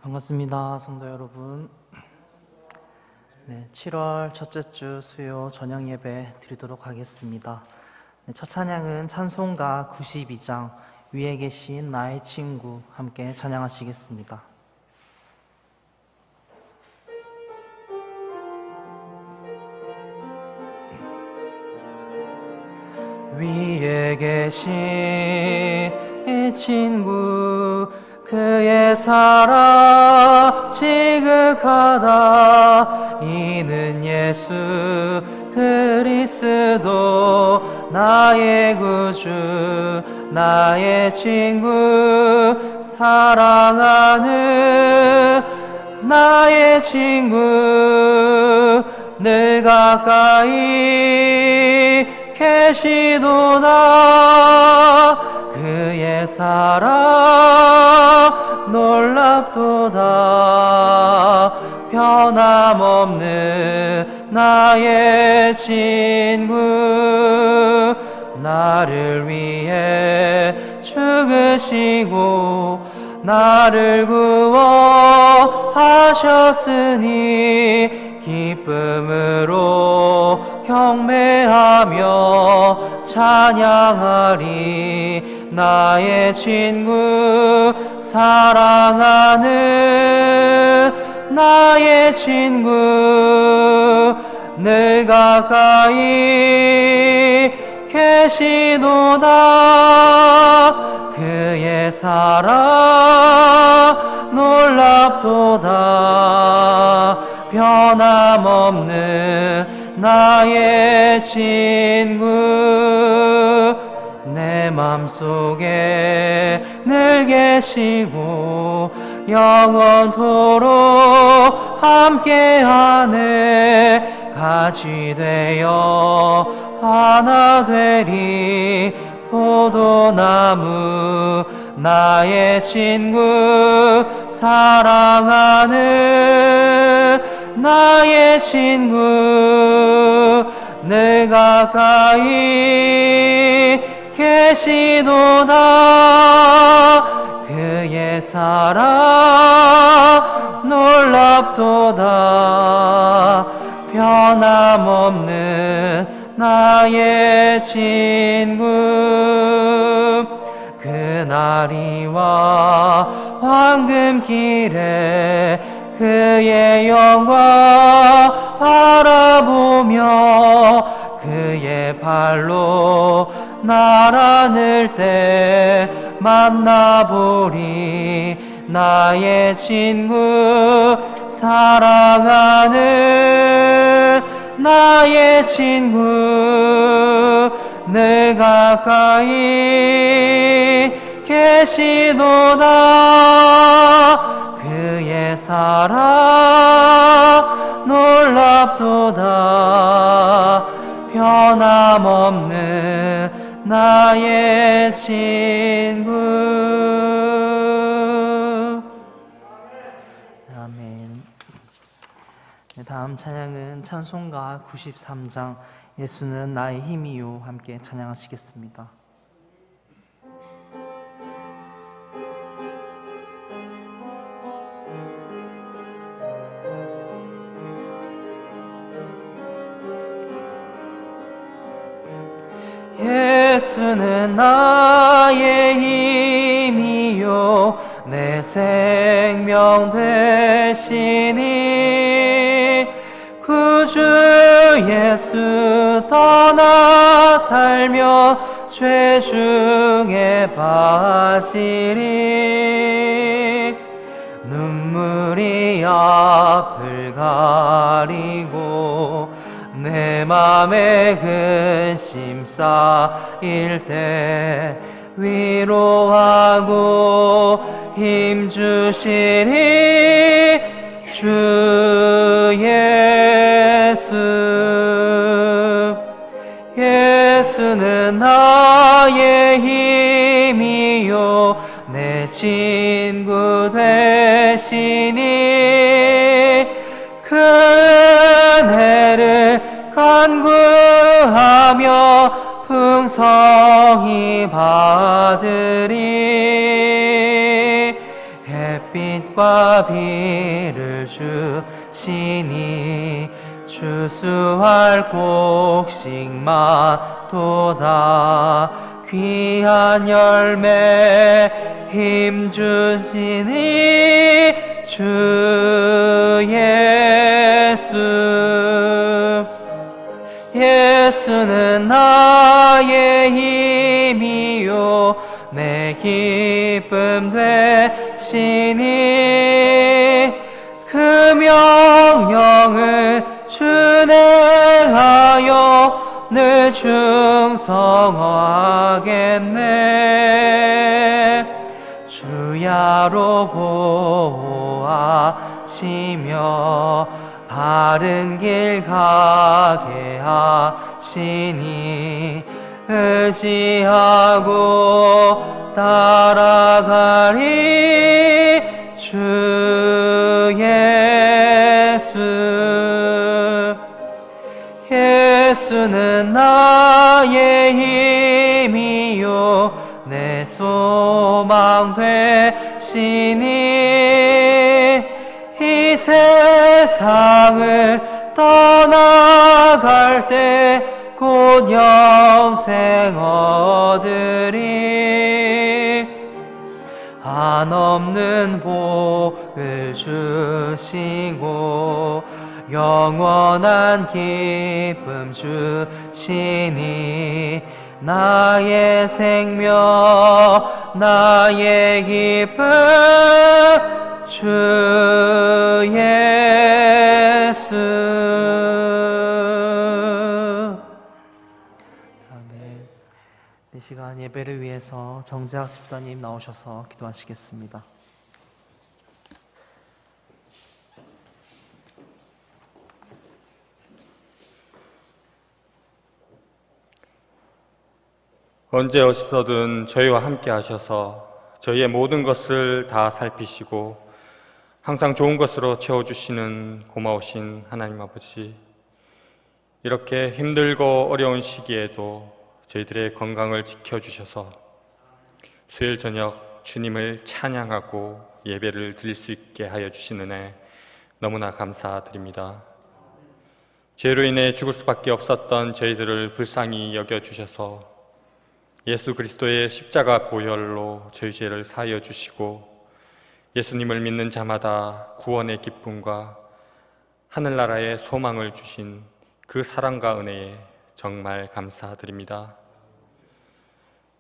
반갑습니다, 성도 여러분. 7월 첫째 주 수요 저녁 예배 드리도록 하겠습니다. 첫 찬양은 찬송가 92장 위에 계신 나의 친구 함께 찬양하시겠습니다. 위에 계신 친구 그의 사랑 지극하다. 이는 예수 그리스도 나의 구주 나의 친구 사랑하는 나의 친구 늘 가까이 계시도다. 그의 사랑 놀랍도다. 변함없는 나의 친구 나를 위해 죽으시고 나를 구원하셨으니 기쁨으로 경배하며 찬양하리. 나의 친구 사랑하는 나의 친구 늘 가까이 계시도다. 그의 사랑 놀랍도다. 변함없는 나의 친구 내 맘속에 늘 계시고 영원토록 함께하네. 같이 되어 하나 되리. 포도나무 나의 친구 사랑하는 나의 친구 늘 가까이 계시도다. 그의 사랑 놀랍도다. 변함없는 나의 친구 그날이와 황금길에 그의 영광 바라보며 그의 발로 나라늘 때 만나보리. 나의 친구 사랑하는 나의 친구 늘 가까이 계시도다. 그의 사랑 놀랍도다. 변함없는 나의 친구. 아멘. 다음 찬양은 찬송가 93장 예수는 나의 힘이요 함께 찬양하시겠습니다. 예수는 나의 힘이요 내 생명 되시니 구주 예수 떠나 살며 죄 중에 빠지리. 눈물이 앞을 가리고 내 맘에 근심 쌓일 때 위로하고 힘주시니 주 예수. 예수는 나의 힘이요 내 친구 되시니 은혜를 간구하며 풍성히 받으리. 햇빛 햇빛과 비를 주시니 추수할 곡식마도다 귀한 열매 힘 주시니 주 예수는 나의 힘이요 내 기쁨 되시니 그 명령을 준행하여 늘 충성하겠네. 주야로 보호하시며 바른 길 가게 하시니 의지하고 따라가리. 주 예수는 나의 힘이요 내 소망 되시니 이 세상을 떠나갈 때 곧 영생 얻으리. 한없는 복을 주시고 영원한 기쁨 주시니 나의 생명 나의 기쁨 주 예수. 아멘. 이 시간 예배를 위해서 정재학 집사님 나오셔서 기도하시겠습니다. 언제 어디서든 저희와 함께 하셔서 저희의 모든 것을 다 살피시고 항상 좋은 것으로 채워주시는 고마우신 하나님 아버지, 이렇게 힘들고 어려운 시기에도 저희들의 건강을 지켜주셔서 수요일 저녁 주님을 찬양하고 예배를 드릴 수 있게 하여 주신 은혜 너무나 감사드립니다. 죄로 인해 죽을 수밖에 없었던 저희들을 불쌍히 여겨주셔서 예수 그리스도의 십자가 보혈로 저희 죄를 사하여 주시고 예수님을 믿는 자마다 구원의 기쁨과 하늘나라의 소망을 주신 그 사랑과 은혜에 정말 감사드립니다.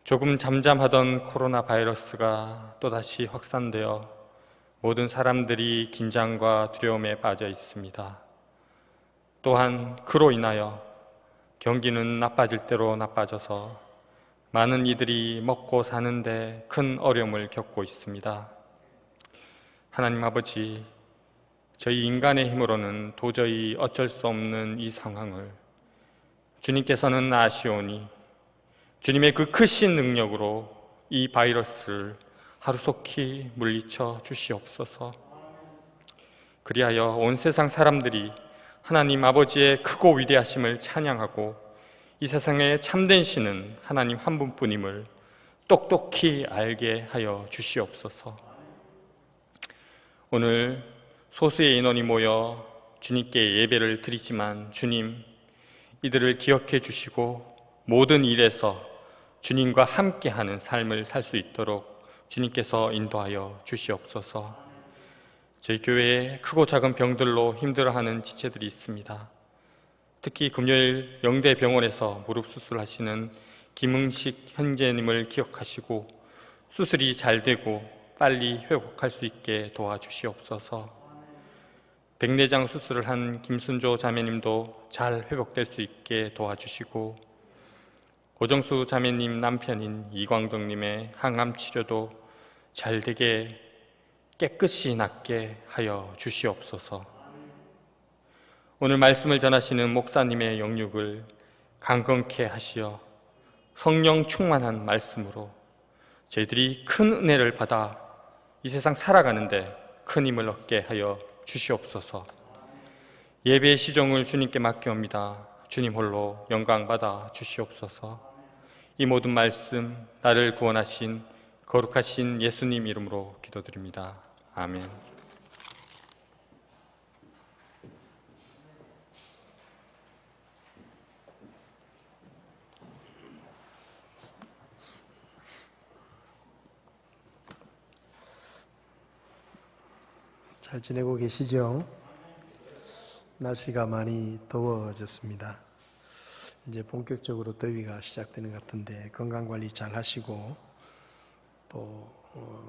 조금 잠잠하던 코로나 바이러스가 또다시 확산되어 모든 사람들이 긴장과 두려움에 빠져 있습니다. 또한 그로 인하여 경기는 나빠질 대로 나빠져서 많은 이들이 먹고 사는데 큰 어려움을 겪고 있습니다. 하나님 아버지, 저희 인간의 힘으로는 도저히 어쩔 수 없는 이 상황을 주님께서는 아시오니 주님의 그 크신 능력으로 이 바이러스를 하루속히 물리쳐 주시옵소서. 그리하여 온 세상 사람들이 하나님 아버지의 크고 위대하심을 찬양하고 이 세상에 참된 신은 하나님 한 분뿐임을 똑똑히 알게 하여 주시옵소서. 오늘 소수의 인원이 모여 주님께 예배를 드리지만 주님, 이들을 기억해 주시고 모든 일에서 주님과 함께하는 삶을 살 수 있도록 주님께서 인도하여 주시옵소서. 저희 교회에 크고 작은 병들로 힘들어하는 지체들이 있습니다. 특히 금요일 영대병원에서 무릎 수술하시는 김응식 형제님을 기억하시고 수술이 잘 되고 빨리 회복할 수 있게 도와주시옵소서. 백내장 수술을 한 김순조 자매님도 잘 회복될 수 있게 도와주시고 고정수 자매님 남편인 이광덕님의 항암 치료도 잘 되게 깨끗이 낫게 하여 주시옵소서. 오늘 말씀을 전하시는 목사님의 영육을 강건케 하시어 성령 충만한 말씀으로 저희들이 큰 은혜를 받아 이 세상 살아가는데 큰 힘을 얻게 하여 주시옵소서. 예배의 시종을 주님께 맡겨옵니다. 주님 홀로 영광 받아 주시옵소서. 이 모든 말씀 나를 구원하신 거룩하신 예수님 이름으로 기도드립니다. 아멘. 잘 지내고 계시죠? 날씨가 많이 더워졌습니다. 이제 본격적으로 더위가 시작되는 것 같은데 건강관리 잘 하시고 또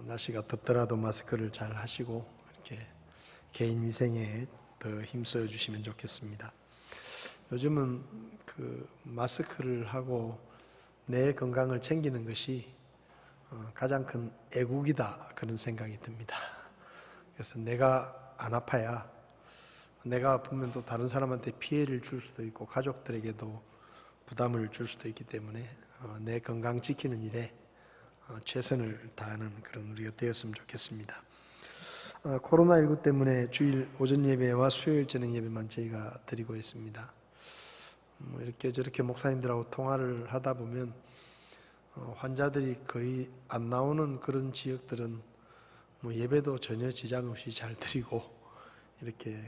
날씨가 덥더라도 마스크를 잘 하시고 이렇게 개인 위생에 더 힘써 주시면 좋겠습니다. 요즘은 그 마스크를 하고 내 건강을 챙기는 것이 가장 큰 애국이다 그런 생각이 듭니다. 그래서 내가 안 아파야 내가 아프면 또 다른 사람한테 피해를 줄 수도 있고 가족들에게도 부담을 줄 수도 있기 때문에 내 건강 지키는 일에 최선을 다하는 그런 우리가 되었으면 좋겠습니다. 코로나19 때문에 주일 오전 예배와 수요일 저녁 예배만 저희가 드리고 있습니다. 이렇게 저렇게 목사님들하고 통화를 하다 보면 환자들이 거의 안 나오는 그런 지역들은 예배도 전혀 지장 없이 잘 드리고 이렇게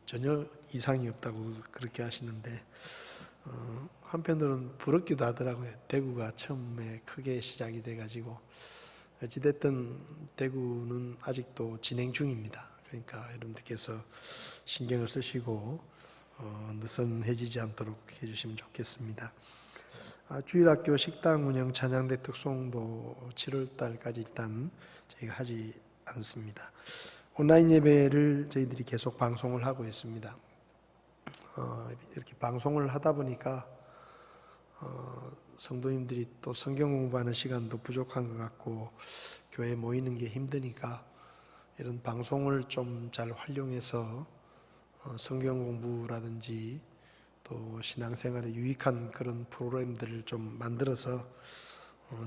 전혀 이상이 없다고 그렇게 하시는데 한편으로는 부럽기도 하더라고요. 대구가 처음에 크게 시작이 돼가지고 어찌됐든 대구는 아직도 진행 중입니다. 그러니까 여러분들께서 신경을 쓰시고 느슨해지지 않도록 해주시면 좋겠습니다. 주일학교 식당 운영 찬양대 특송도 7월 달까지 일단 저희가 하지 않습니다. 온라인 예배를 저희들이 계속 방송을 하고 있습니다. 이렇게 방송을 하다 보니까 성도님들이 또 성경 공부하는 시간도 부족한 것 같고 교회에 모이는 게 힘드니까 이런 방송을 좀 잘 활용해서 성경 공부라든지 또 신앙생활에 유익한 그런 프로그램들을 좀 만들어서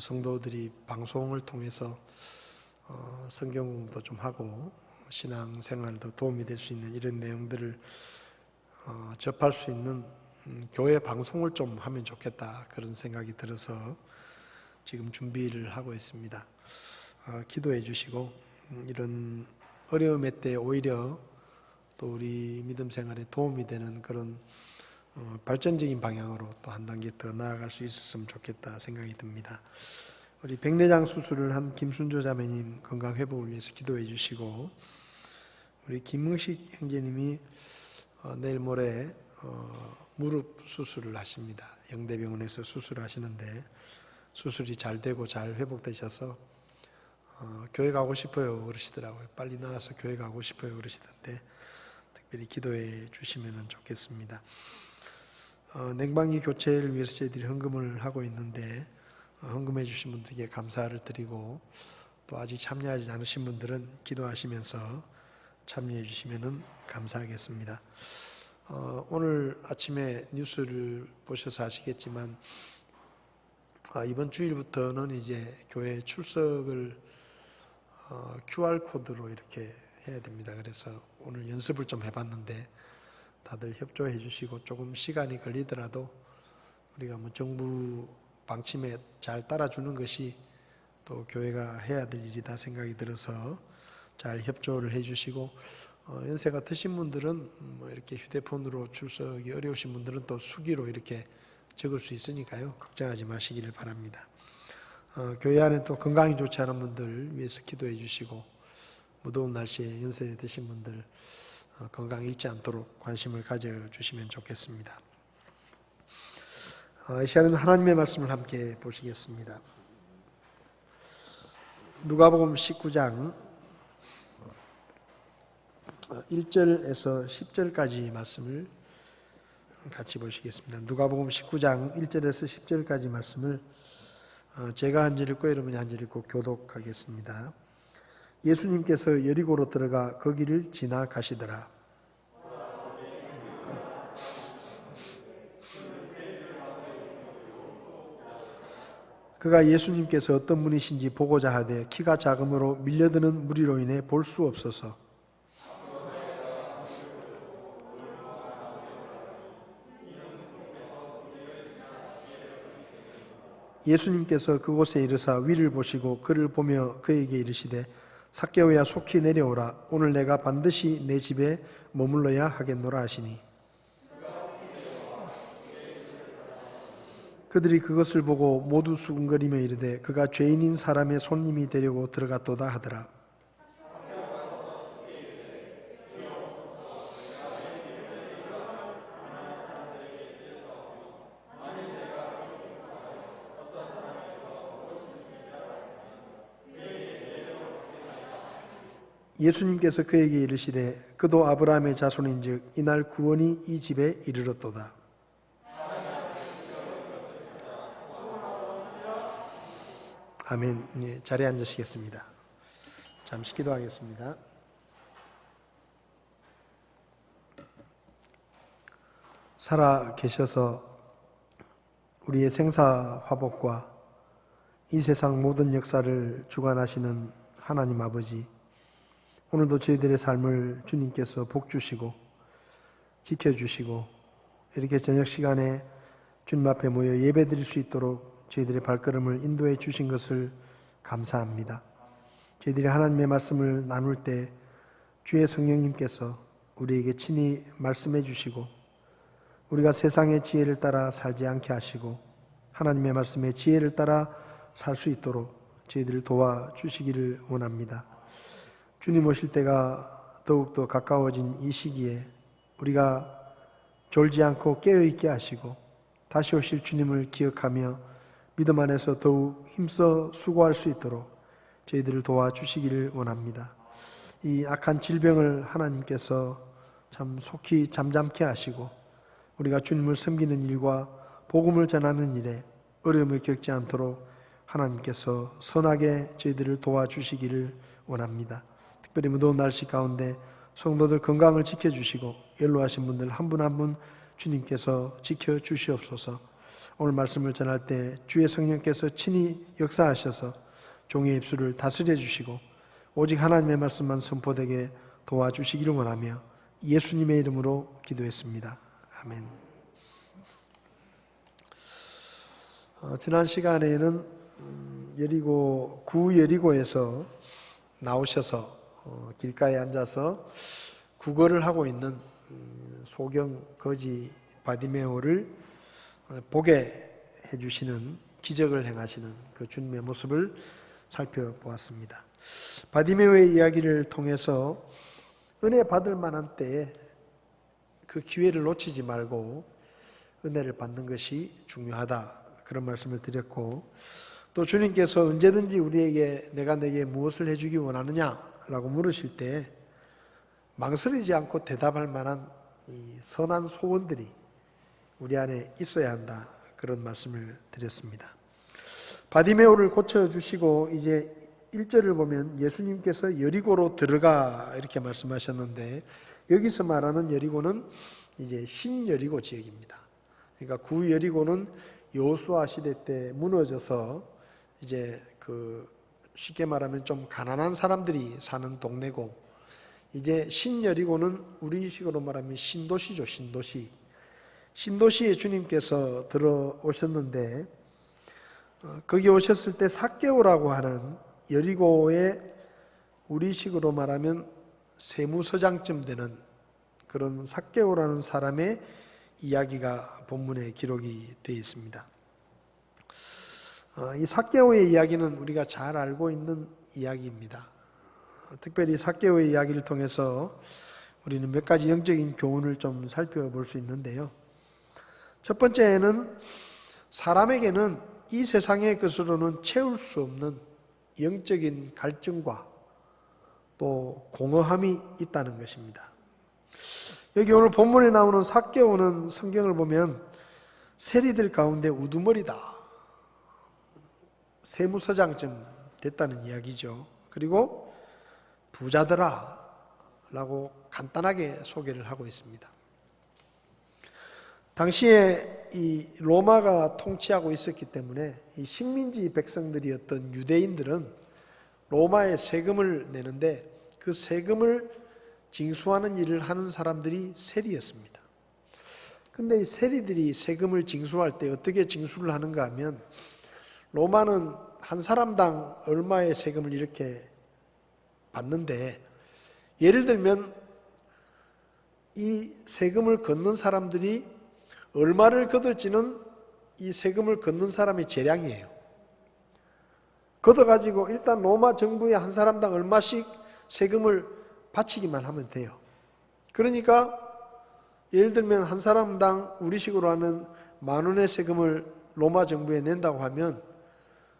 성도들이 방송을 통해서 성경 공부도 좀 하고 신앙생활도 도움이 될 수 있는 이런 내용들을 접할 수 있는 교회 방송을 좀 하면 좋겠다 그런 생각이 들어서 지금 준비를 하고 있습니다. 기도해 주시고 이런 어려움의 때 오히려 또 우리 믿음 생활에 도움이 되는 그런 발전적인 방향으로 또 한 단계 더 나아갈 수 있었으면 좋겠다 생각이 듭니다. 우리 백내장 수술을 한 김순조 자매님 건강 회복을 위해서 기도해 주시고 우리 김흥식 형제님이 내일 모레 무릎 수술을 하십니다. 영대병원에서 수술을 하시는데 수술이 잘 되고 잘 회복되셔서 교회 가고 싶어요 그러시더라고요. 빨리 나와서 교회 가고 싶어요 그러시던데 특별히 기도해 주시면 좋겠습니다. 냉방기 교체를 위해서 저희들이 헌금을 하고 있는데 헌금해 주신 분들께 감사를 드리고 또 아직 참여하지 않으신 분들은 기도하시면서 참여해 주시면 감사하겠습니다. 오늘 아침에 뉴스를 보셔서 아시겠지만 이번 주일부터는 이제 교회 출석을 QR코드로 이렇게 해야 됩니다. 그래서 오늘 연습을 좀 해봤는데 다들 협조해 주시고 조금 시간이 걸리더라도 우리가 정부 방침에 잘 따라주는 것이 또 교회가 해야 될 일이다 생각이 들어서 잘 협조를 해 주시고 연세가 드신 분들은 이렇게 휴대폰으로 출석이 어려우신 분들은 또 수기로 이렇게 적을 수 있으니까요. 걱정하지 마시기를 바랍니다. 교회 안에 또 건강이 좋지 않은 분들 위해서 기도해 주시고 무더운 날씨에 연세 드신 분들 건강 잃지 않도록 관심을 가져주시면 좋겠습니다. 이 시간에는 하나님의 말씀을 함께 보시겠습니다. 누가복음 19장 1절에서 10절까지 말씀을 같이 보시겠습니다. 누가복음 19장 1절에서 10절까지 말씀을 제가 한 절 읽고 여러분이 한 절 읽고 교독하겠습니다. 예수님께서 여리고로 들어가 거기를 지나가시더라. 그가 예수님께서 어떤 분이신지 보고자 하되 키가 작음으로 밀려드는 무리로 인해 볼 수 없어서 예수님께서 그곳에 이르사 위를 보시고 그를 보며 그에게 이르시되 삭개오야 속히 내려오라. 오늘 내가 반드시 내 집에 머물러야 하겠노라 하시니 그들이 그것을 보고 모두 수군거리며 이르되 그가 죄인인 사람의 손님이 되려고 들어갔도다 하더라. 예수님께서 그에게 이르시되 그도 아브라함의 자손인즉 이날 구원이 이 집에 이르렀도다. 아멘. 예, 자리에 앉으시겠습니다. 잠시 기도하겠습니다. 살아 계셔서 우리의 생사화복과 이 세상 모든 역사를 주관하시는 하나님 아버지, 오늘도 저희들의 삶을 주님께서 복주시고 지켜주시고 이렇게 저녁 시간에 주님 앞에 모여 예배드릴 수 있도록 저희들의 발걸음을 인도해 주신 것을 감사합니다. 저희들이 하나님의 말씀을 나눌 때 주의 성령님께서 우리에게 친히 말씀해 주시고 우리가 세상의 지혜를 따라 살지 않게 하시고 하나님의 말씀의 지혜를 따라 살 수 있도록 저희들을 도와주시기를 원합니다. 주님 오실 때가 더욱더 가까워진 이 시기에 우리가 졸지 않고 깨어있게 하시고 다시 오실 주님을 기억하며 믿음 안에서 더욱 힘써 수고할 수 있도록 저희들을 도와주시기를 원합니다. 이 악한 질병을 하나님께서 참 속히 잠잠케 하시고 우리가 주님을 섬기는 일과 복음을 전하는 일에 어려움을 겪지 않도록 하나님께서 선하게 저희들을 도와주시기를 원합니다. 특별히 무더운 날씨 가운데 성도들 건강을 지켜주시고 연로하신 분들 한 분 한 분 주님께서 지켜주시옵소서. 오늘 말씀을 전할 때 주의 성령께서 친히 역사하셔서 종의 입술을 다스려 주시고 오직 하나님의 말씀만 선포되게 도와주시기를 원하며 예수님의 이름으로 기도했습니다. 아멘. 지난 시간에는 구여리고에서 나오셔서 길가에 앉아서 구걸을 하고 있는 소경 거지 바디메오를 보게 해주시는 기적을 행하시는 그 주님의 모습을 살펴보았습니다. 바디메오의 이야기를 통해서 은혜 받을 만한 때에 그 기회를 놓치지 말고 은혜를 받는 것이 중요하다, 그런 말씀을 드렸고, 또 주님께서 언제든지 우리에게 내가 내게 무엇을 해주기 원하느냐 라고 물으실 때 망설이지 않고 대답할 만한 이 선한 소원들이 우리 안에 있어야 한다, 그런 말씀을 드렸습니다. 바디메오를 고쳐주시고 이제 1절을 보면 예수님께서 여리고로 들어가 이렇게 말씀하셨는데, 여기서 말하는 여리고는 이제 신여리고 지역입니다. 그러니까 구여리고는 여호수아 시대 때 무너져서 이제 쉽게 말하면 좀 가난한 사람들이 사는 동네고, 이제 신여리고는 우리식으로 말하면 신도시죠. 신도시에 주님께서 들어오셨는데, 거기 오셨을 때 삭개오라고 하는 여리고의 우리식으로 말하면 세무서장쯤 되는 그런 삭개오라는 사람의 이야기가 본문에 기록이 되어 있습니다. 이 삭개오의 이야기는 우리가 잘 알고 있는 이야기입니다. 특별히 삭개오의 이야기를 통해서 우리는 몇 가지 영적인 교훈을 좀 살펴볼 수 있는데요. 첫 번째는 사람에게는 이 세상의 것으로는 채울 수 없는 영적인 갈증과 또 공허함이 있다는 것입니다. 여기 오늘 본문에 나오는 삭개오는 성경을 보면 세리들 가운데 우두머리다, 세무서장쯤 됐다는 이야기죠. 그리고 부자더라 라고 간단하게 소개를 하고 있습니다. 당시에 이 로마가 통치하고 있었기 때문에 이 식민지 백성들이었던 유대인들은 로마에 세금을 내는데 그 세금을 징수하는 일을 하는 사람들이 세리였습니다. 근데 이 세리들이 세금을 징수할 때 어떻게 징수를 하는가 하면, 로마는 한 사람당 얼마의 세금을 이렇게 받는데, 예를 들면 이 세금을 걷는 사람들이 얼마를 걷을지는 이 세금을 걷는 사람의 재량이에요. 걷어가지고 일단 로마 정부에 한 사람당 얼마씩 세금을 바치기만 하면 돼요. 그러니까 예를 들면 한 사람당 우리식으로 하면 10,000원의 세금을 로마 정부에 낸다고 하면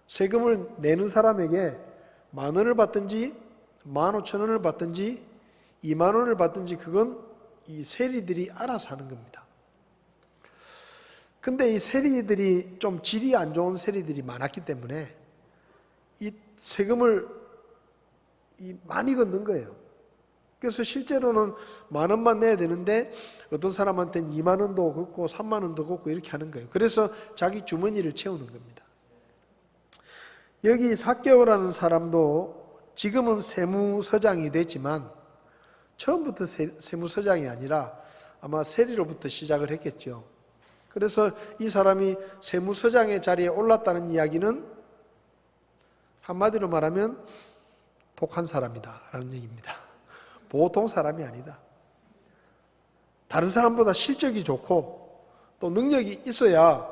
세금을 내는 사람에게 10,000원을 받든지 15,000원을 받든지 20,000원을 받든지 그건 이 세리들이 알아서 하는 겁니다. 근데 이 세리들이 좀 질이 안 좋은 세리들이 많았기 때문에 이 세금을 많이 걷는 거예요. 그래서 실제로는 10,000원만 내야 되는데 어떤 사람한테는 20,000원도 걷고 30,000원도 걷고 이렇게 하는 거예요. 그래서 자기 주머니를 채우는 겁니다. 여기 삭개오라는 사람도 지금은 세무서장이 됐지만 처음부터 세무서장이 아니라 아마 세리로부터 시작을 했겠죠. 그래서 이 사람이 세무서장의 자리에 올랐다는 이야기는 한마디로 말하면 독한 사람이다라는 얘기입니다. 보통 사람이 아니다. 다른 사람보다 실적이 좋고 또 능력이 있어야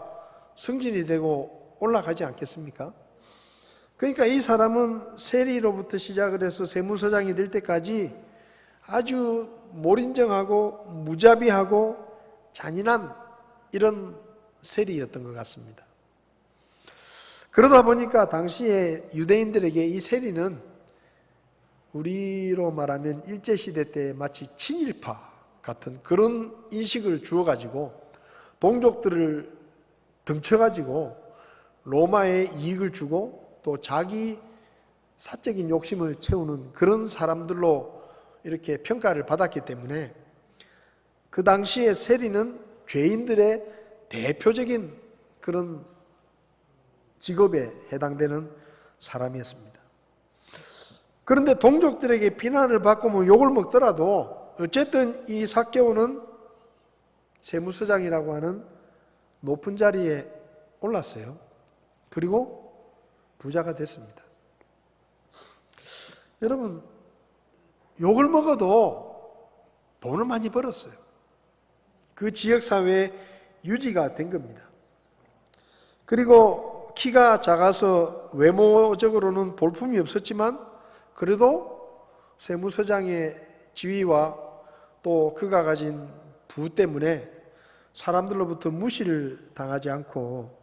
승진이 되고 올라가지 않겠습니까? 그러니까 이 사람은 세리로부터 시작을 해서 세무서장이 될 때까지 아주 몰인정하고 무자비하고 잔인한 이런 세리였던 것 같습니다. 그러다 보니까 당시에 유대인들에게 이 세리는 우리로 말하면 일제시대 때 마치 친일파 같은 그런 인식을 주어가지고 동족들을 등쳐가지고 로마에 이익을 주고 또 자기 사적인 욕심을 채우는 그런 사람들로 이렇게 평가를 받았기 때문에 그 당시에 세리는 죄인들의 대표적인 그런 직업에 해당되는 사람이었습니다. 그런데 동족들에게 비난을 받고 뭐 욕을 먹더라도 어쨌든 이 삭개오는 세무서장이라고 하는 높은 자리에 올랐어요. 그리고 부자가 됐습니다. 여러분, 욕을 먹어도 돈을 많이 벌었어요. 그 지역사회에 유지가 된 겁니다. 그리고 키가 작아서 외모적으로는 볼품이 없었지만 그래도 세무서장의 지위와 또 그가 가진 부 때문에 사람들로부터 무시를 당하지 않고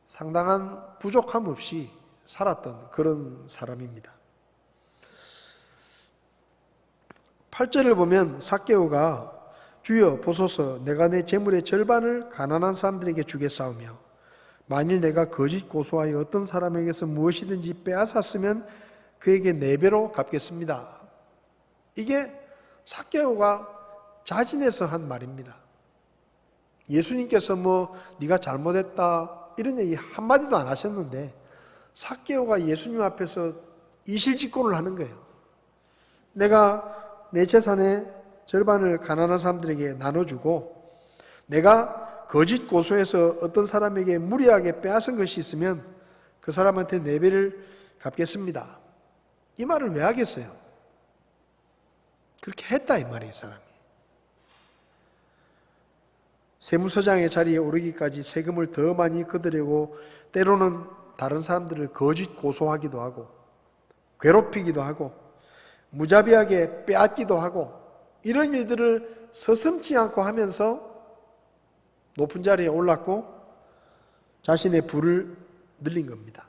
상당한 부족함 없이 살았던 그런 사람입니다. 8절을 보면 삭개오가 주여 보소서 내가 내 재물의 절반을 가난한 사람들에게 주겠사오며 만일 내가 거짓 고소하여 어떤 사람에게서 무엇이든지 빼앗았으면 그에게 4배로 갚겠습니다. 이게 삭개오가 자진해서 한 말입니다. 예수님께서 네가 잘못했다 이런 얘기 한마디도 안 하셨는데 삭개오가 예수님 앞에서 이실직고를 하는 거예요. 내가 내 재산의 절반을 가난한 사람들에게 나눠주고 내가 거짓 고소해서 어떤 사람에게 무리하게 빼앗은 것이 있으면 그 사람한테 4배를 갚겠습니다. 이 말을 왜 하겠어요? 그렇게 했다 이 말이에요, 사람이. 세무서장의 자리에 오르기까지 세금을 더 많이 걷으려고 때로는 다른 사람들을 거짓 고소하기도 하고 괴롭히기도 하고 무자비하게 빼앗기도 하고 이런 일들을 서슴지 않고 하면서 높은 자리에 올랐고 자신의 부를 늘린 겁니다.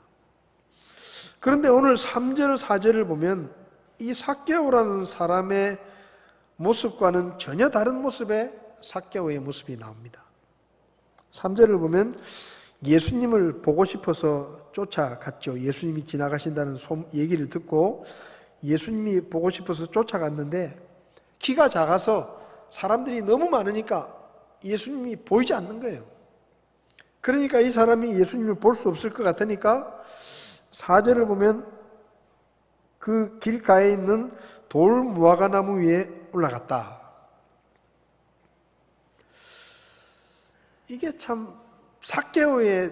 그런데 오늘 3절, 4절을 보면 이 삭개오라는 사람의 모습과는 전혀 다른 모습의 삭개오의 모습이 나옵니다. 3절을 보면 예수님을 보고 싶어서 쫓아갔죠. 예수님이 지나가신다는 얘기를 듣고 예수님이 보고 싶어서 쫓아갔는데 키가 작아서 사람들이 너무 많으니까 예수님이 보이지 않는 거예요. 그러니까 이 사람이 예수님을 볼 수 없을 것 같으니까 4절을 보면 그 길가에 있는 돌 무화과나무 위에 올라갔다. 이게 참 삭개오의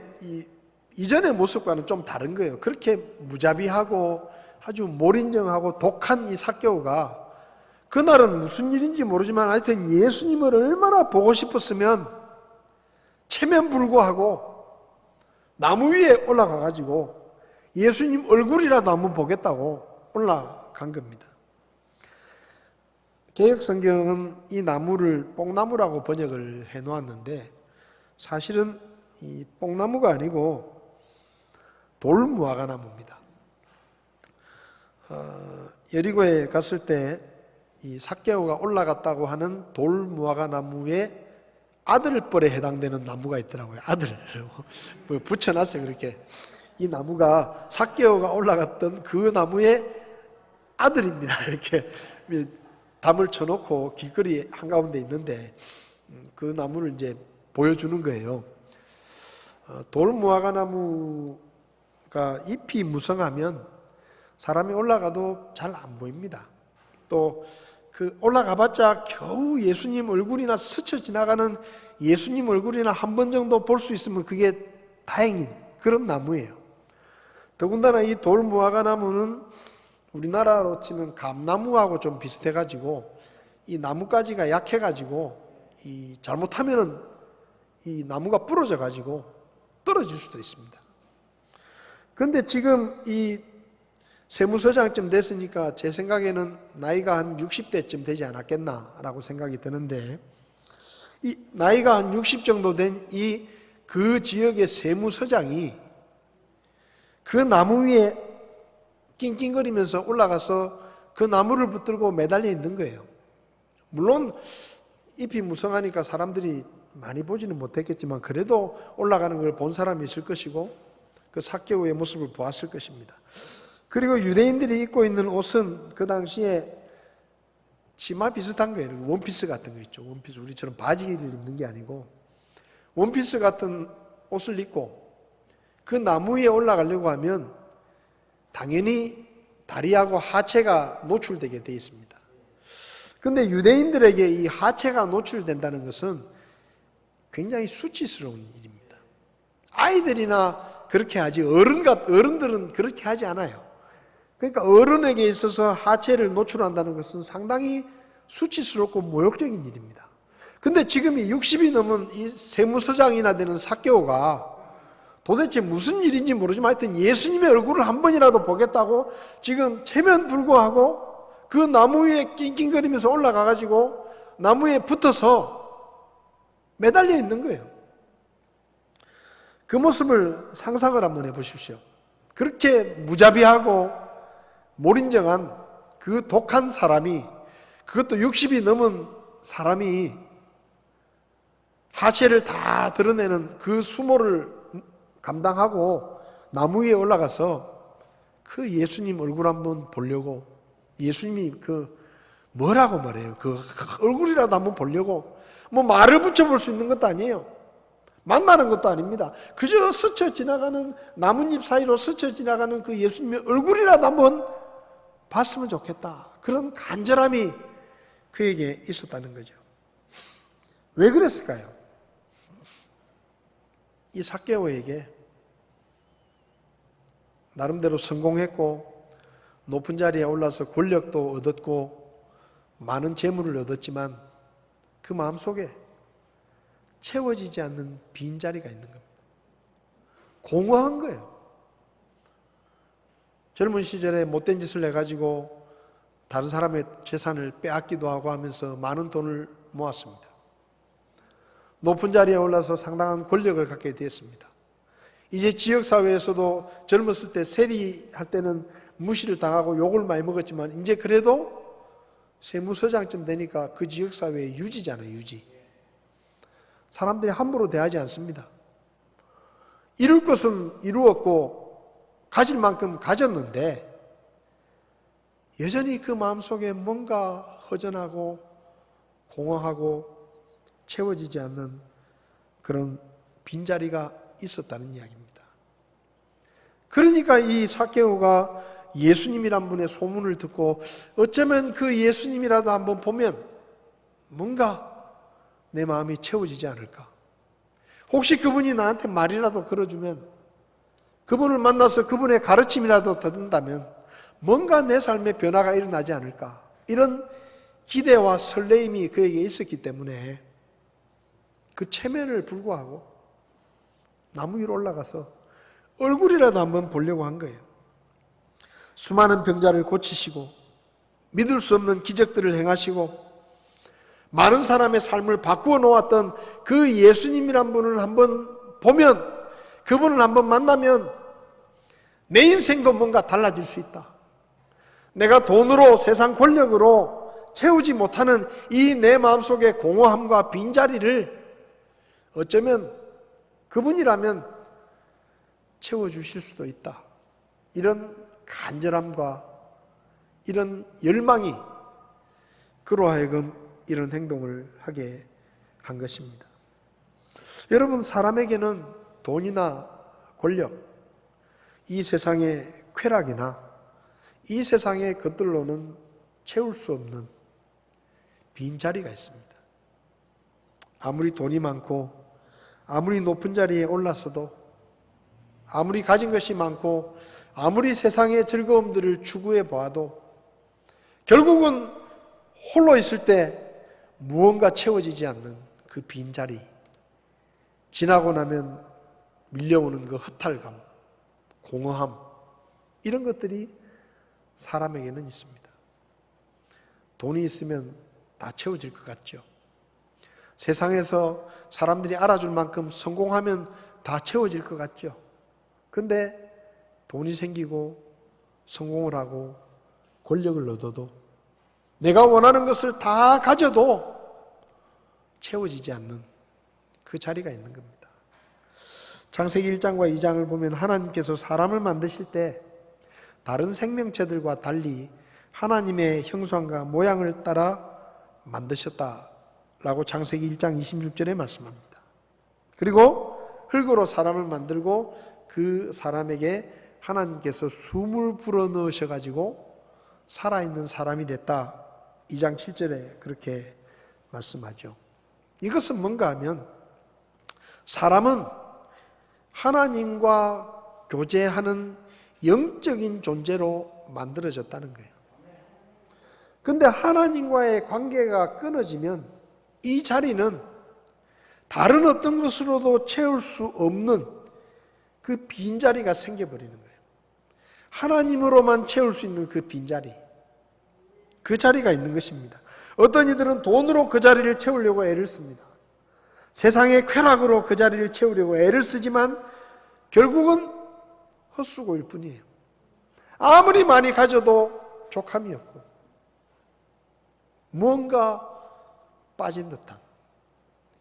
이전의 모습과는 좀 다른 거예요. 그렇게 무자비하고 아주 몰인정하고 독한 이 삭개오가 그날은 무슨 일인지 모르지만 하여튼 예수님을 얼마나 보고 싶었으면 체면불구하고 나무 위에 올라가 가지고 예수님 얼굴이라도 한번 보겠다고 올라간 겁니다. 개역성경은 이 나무를 뽕나무라고 번역을 해 놓았는데 사실은 이 뽕나무가 아니고 돌무화과나무입니다. 여리고에 갔을 때 이 삭개오가 올라갔다고 하는 돌무화과나무의 아들뻘에 해당되는 나무가 있더라고요. 아들 뭐 붙여놨어요. 그렇게 이 나무가 삭개오가 올라갔던 그 나무의 아들입니다. 이렇게 담을 쳐놓고 길거리 한가운데 있는데 그 나무를 이제 보여주는 거예요. 돌무화과나무가 잎이 무성하면 사람이 올라가도 잘 안 보입니다. 또 그 올라가봤자 겨우 예수님 얼굴이나 스쳐 지나가는 예수님 얼굴이나 한 번 정도 볼 수 있으면 그게 다행인 그런 나무예요. 더군다나 이 돌무화과나무는 우리나라로 치면 감나무하고 좀 비슷해가지고 이 나뭇가지가 약해가지고 이 잘못하면은 이 나무가 부러져가지고 떨어질 수도 있습니다. 그런데 지금 이 세무서장쯤 됐으니까 제 생각에는 나이가 한 60대쯤 되지 않았겠나라고 생각이 드는데 이 나이가 한 60 정도 된 이 그 지역의 세무서장이 그 나무 위에 낑낑거리면서 올라가서 그 나무를 붙들고 매달려 있는 거예요. 물론 잎이 무성하니까 사람들이 많이 보지는 못했겠지만 그래도 올라가는 걸 본 사람이 있을 것이고 그 삭개오의 모습을 보았을 것입니다. 그리고 유대인들이 입고 있는 옷은 그 당시에 치마 비슷한 거예요. 원피스 같은 거 있죠. 원피스 우리처럼 바지를 입는 게 아니고 원피스 같은 옷을 입고 그 나무 위에 올라가려고 하면 당연히 다리하고 하체가 노출되게 되어 있습니다. 그런데 유대인들에게 이 하체가 노출된다는 것은 굉장히 수치스러운 일입니다. 아이들이나 그렇게 하지 어른들은 그렇게 하지 않아요. 그러니까 어른에게 있어서 하체를 노출한다는 것은 상당히 수치스럽고 모욕적인 일입니다. 근데 지금 이 60이 넘은 이 세무서장이나 되는 삭개오가 도대체 무슨 일인지 모르지만 하여튼 예수님의 얼굴을 한 번이라도 보겠다고 지금 체면불구하고 그 나무 위에 낑낑거리면서 올라가가지고 나무에 붙어서 매달려 있는 거예요. 그 모습을 상상을 한번 해보십시오. 그렇게 무자비하고 몰인정한 그 독한 사람이 그것도 60이 넘은 사람이 하체를 다 드러내는 그 수모를 감당하고 나무 위에 올라가서 그 예수님 얼굴 한번 보려고 예수님이 그 뭐라고 말해요? 그 얼굴이라도 한번 보려고 뭐 말을 붙여볼 수 있는 것도 아니에요. 만나는 것도 아닙니다. 그저 스쳐 지나가는 나뭇잎 사이로 스쳐 지나가는 그 예수님의 얼굴이라도 한번 봤으면 좋겠다. 그런 간절함이 그에게 있었다는 거죠. 왜 그랬을까요? 이 삭개오에게 나름대로 성공했고 높은 자리에 올라서 권력도 얻었고 많은 재물을 얻었지만 그 마음속에 채워지지 않는 빈자리가 있는 겁니다. 공허한 거예요. 젊은 시절에 못된 짓을 해가지고 다른 사람의 재산을 빼앗기도 하고 하면서 많은 돈을 모았습니다. 높은 자리에 올라서 상당한 권력을 갖게 되었습니다. 이제 지역사회에서도 젊었을 때 세리할 때는 무시를 당하고 욕을 많이 먹었지만 이제 그래도 세무서장쯤 되니까 그 지역사회의 유지잖아요. 유지. 사람들이 함부로 대하지 않습니다. 이룰 것은 이루었고 가질 만큼 가졌는데 여전히 그 마음속에 뭔가 허전하고 공허하고 채워지지 않는 그런 빈자리가 있었다는 이야기입니다. 그러니까 이 삭개오가 예수님이란 분의 소문을 듣고 어쩌면 그 예수님이라도 한번 보면 뭔가 내 마음이 채워지지 않을까. 혹시 그분이 나한테 말이라도 걸어주면 그분을 만나서 그분의 가르침이라도 듣는다면 뭔가 내 삶에 변화가 일어나지 않을까, 이런 기대와 설레임이 그에게 있었기 때문에 그 체면을 불구하고 나무 위로 올라가서 얼굴이라도 한번 보려고 한 거예요. 수많은 병자를 고치시고 믿을 수 없는 기적들을 행하시고 많은 사람의 삶을 바꾸어 놓았던 그 예수님이란 분을 한번 보면, 그분을 한번 만나면 내 인생도 뭔가 달라질 수 있다. 내가 돈으로, 세상 권력으로 채우지 못하는 이 내 마음속의 공허함과 빈자리를 어쩌면 그분이라면 채워주실 수도 있다. 이런 간절함과 이런 열망이 그로 하여금 이런 행동을 하게 한 것입니다. 여러분, 사람에게는 돈이나 권력, 이 세상의 쾌락이나 이 세상의 것들로는 채울 수 없는 빈자리가 있습니다. 아무리 돈이 많고 아무리 높은 자리에 올랐어도, 아무리 가진 것이 많고 아무리 세상의 즐거움들을 추구해 보아도 결국은 홀로 있을 때 무언가 채워지지 않는 그 빈자리, 지나고 나면 밀려오는 그 허탈감, 공허함, 이런 것들이 사람에게는 있습니다. 돈이 있으면 다 채워질 것 같죠. 세상에서 사람들이 알아줄 만큼 성공하면 다 채워질 것 같죠. 근데 돈이 생기고 성공을 하고 권력을 얻어도, 내가 원하는 것을 다 가져도 채워지지 않는 그 자리가 있는 겁니다. 창세기 1장과 2장을 보면 하나님께서 사람을 만드실 때 다른 생명체들과 달리 하나님의 형상과 모양을 따라 만드셨다라고 창세기 1장 26절에 말씀합니다. 그리고 흙으로 사람을 만들고 그 사람에게 하나님께서 숨을 불어넣으셔가지고 살아있는 사람이 됐다. 2장 7절에 그렇게 말씀하죠. 이것은 뭔가 하면 사람은 하나님과 교제하는 영적인 존재로 만들어졌다는 거예요. 근데 하나님과의 관계가 끊어지면 이 자리는 다른 어떤 것으로도 채울 수 없는 그 빈자리가 생겨버리는 거예요. 하나님으로만 채울 수 있는 그 빈자리, 그 자리가 있는 것입니다. 어떤 이들은 돈으로 그 자리를 채우려고 애를 씁니다. 세상의 쾌락으로 그 자리를 채우려고 애를 쓰지만 결국은 헛수고일 뿐이에요. 아무리 많이 가져도 족함이 없고 무언가 빠진 듯한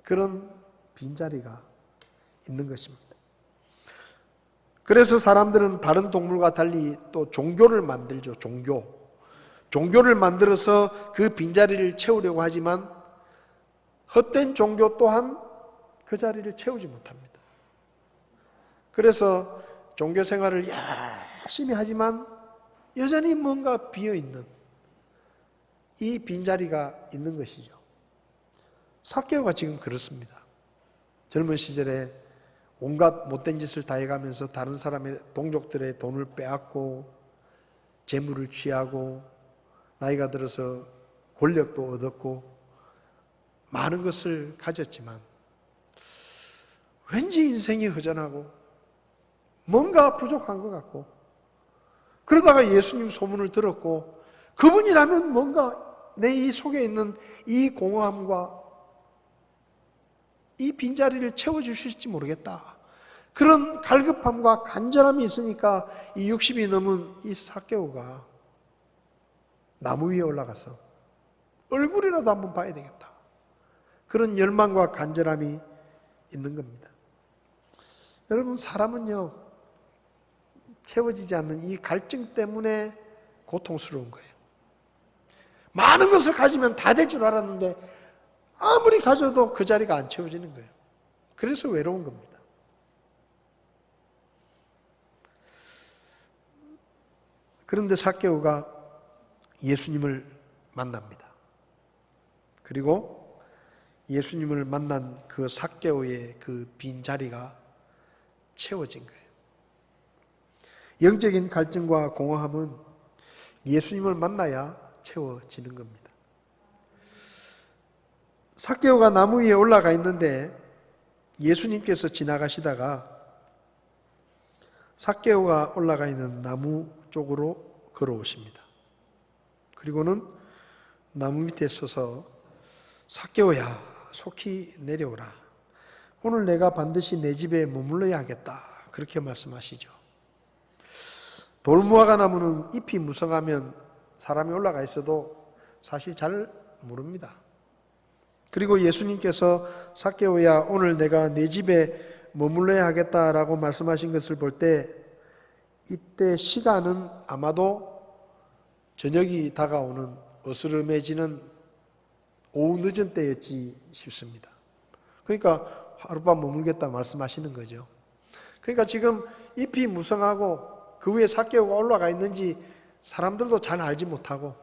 그런 빈자리가 있는 것입니다. 그래서 사람들은 다른 동물과 달리 또 종교를 만들죠. 종교를 만들어서 그 빈자리를 채우려고 하지만 헛된 종교 또한 그 자리를 채우지 못합니다. 그래서 종교 생활을 열심히 하지만 여전히 뭔가 비어있는 이 빈자리가 있는 것이죠. 삭개오가 지금 그렇습니다. 젊은 시절에 온갖 못된 짓을 다 해가면서 다른 사람의 동족들의 돈을 빼앗고 재물을 취하고 나이가 들어서 권력도 얻었고 많은 것을 가졌지만 왠지 인생이 허전하고 뭔가 부족한 것 같고, 그러다가 예수님 소문을 들었고 그분이라면 뭔가 내 이 속에 있는 이 공허함과 이 빈자리를 채워주실지 모르겠다. 그런 갈급함과 간절함이 있으니까 이 60이 넘은 이 삭개오가 나무 위에 올라가서 얼굴이라도 한번 봐야 되겠다. 그런 열망과 간절함이 있는 겁니다. 여러분, 사람은요, 채워지지 않는 이 갈증 때문에 고통스러운 거예요. 많은 것을 가지면 다 될 줄 알았는데 아무리 가져도 그 자리가 안 채워지는 거예요. 그래서 외로운 겁니다. 그런데 삭개오가 예수님을 만납니다. 그리고 예수님을 만난 그 삭개오의 그 빈자리가 채워진 거예요. 영적인 갈증과 공허함은 예수님을 만나야 채워지는 겁니다. 삭개오가 나무 위에 올라가 있는데 예수님께서 지나가시다가 삭개오가 올라가 있는 나무 쪽으로 걸어오십니다. 그리고는 나무 밑에 서서 삭개오야, 속히 내려오라. 오늘 내가 반드시 내 집에 머물러야 하겠다. 그렇게 말씀하시죠. 돌무화과 나무는 잎이 무성하면 사람이 올라가 있어도 사실 잘 모릅니다. 그리고 예수님께서 삭개오야, 오늘 내가 내 집에 머물러야 하겠다라고 말씀하신 것을 볼 때 이때 시간은 아마도 저녁이 다가오는 어스름해지는 오후 늦은 때였지 싶습니다. 그러니까 하룻밤 머물겠다 말씀하시는 거죠. 그러니까 지금 잎이 무성하고 그 위에 삭개오가 올라가 있는지 사람들도 잘 알지 못하고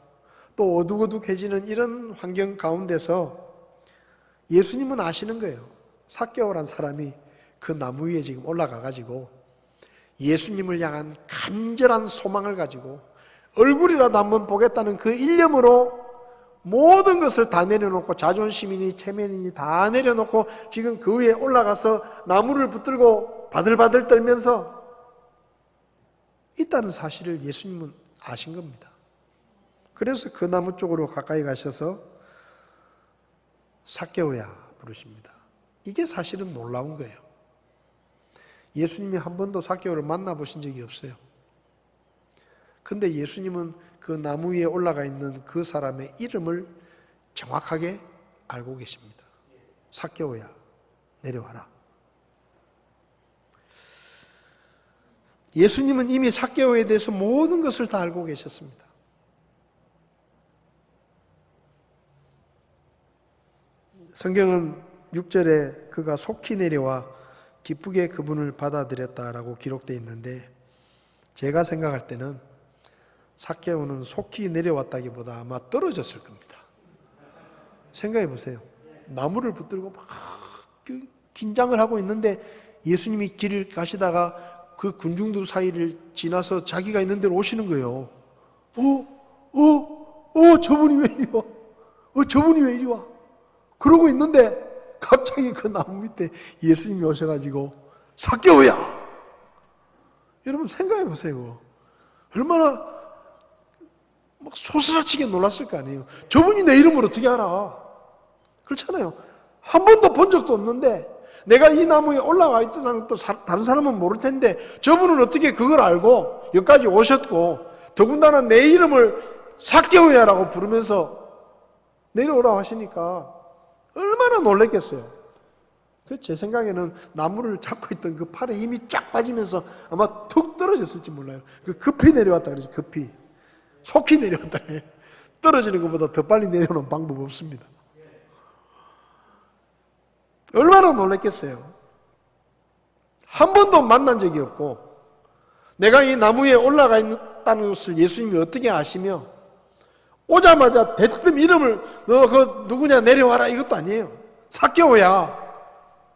또 어둑어둑해지는 이런 환경 가운데서 예수님은 아시는 거예요. 삭개오란 사람이 그 나무 위에 지금 올라가 가지고 예수님을 향한 간절한 소망을 가지고 얼굴이라도 한번 보겠다는 그 일념으로 모든 것을 다 내려놓고 자존심이니 체면이니 다 내려놓고 지금 그 위에 올라가서 나무를 붙들고 바들바들 떨면서 있다는 사실을 예수님은 아신 겁니다. 그래서 그 나무 쪽으로 가까이 가셔서 삭개오야 부르십니다. 이게 사실은 놀라운 거예요. 예수님이 한 번도 삭개오를 만나보신 적이 없어요. 근데 예수님은 그 나무 위에 올라가 있는 그 사람의 이름을 정확하게 알고 계십니다. 삭개오야, 내려와라. 예수님은 이미 삭개오에 대해서 모든 것을 다 알고 계셨습니다. 성경은 6절에 그가 속히 내려와 기쁘게 그분을 받아들였다라고 기록되어 있는데 제가 생각할 때는 삭개오는 속히 내려왔다기보다 아마 떨어졌을 겁니다. 생각해 보세요. 나무를 붙들고 막 긴장을 하고 있는데 예수님이 길을 가시다가 그 군중들 사이를 지나서 자기가 있는 데로 오시는 거예요. 저분이 왜 이리 와? 저분이 왜 이리 와? 그러고 있는데 갑자기 그 나무 밑에 예수님이 오셔가지고 삭개오야! 여러분 생각해 보세요. 얼마나 막 소스라치게 놀랐을 거 아니에요. 저분이 내 이름을 어떻게 알아? 그렇잖아요. 한 번도 본 적도 없는데 내가 이 나무에 올라가 있다는 또 다른 사람은 모를 텐데 저분은 어떻게 그걸 알고 여기까지 오셨고 더군다나 내 이름을 삭개오야라고 부르면서 내려오라고 하시니까 얼마나 놀랬겠어요. 제 생각에는 나무를 잡고 있던 그 팔에 힘이 쫙 빠지면서 아마 툭 떨어졌을지 몰라요. 급히 내려왔다 그러지. 급히. 속히 내려왔다. 떨어지는 것보다 더 빨리 내려오는 방법 없습니다. 얼마나 놀랬겠어요. 한 번도 만난 적이 없고 내가 이 나무 위에 올라가 있다는 것을 예수님이 어떻게 아시며 오자마자 대뜸 이름을 너 그 누구냐 내려와라 이것도 아니에요. 삭개오야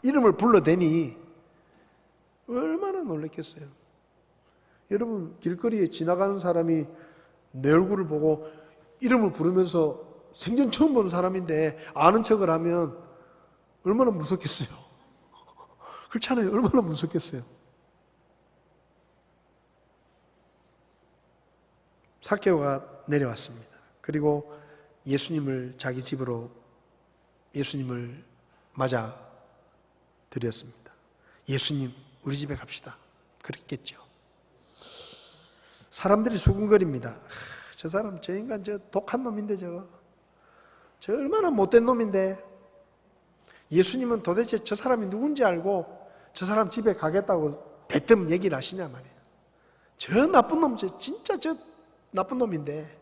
이름을 불러대니 얼마나 놀랬겠어요. 여러분 길거리에 지나가는 사람이 내 얼굴을 보고 이름을 부르면서 생전 처음 보는 사람인데 아는 척을 하면 얼마나 무섭겠어요. 그렇잖아요. 얼마나 무섭겠어요. 삭개오가 내려왔습니다. 그리고 예수님을 자기 집으로 예수님을 맞아 드렸습니다. 예수님 우리 집에 갑시다. 그랬겠죠. 사람들이 수군거립니다. 저 사람 저 인간 저 독한 놈인데 저 얼마나 못된 놈인데 예수님은 도대체 저 사람이 누군지 알고 저 사람 집에 가겠다고 대뜸 얘기를 하시냐 말이에요. 저 나쁜 놈 진짜 저 나쁜 놈인데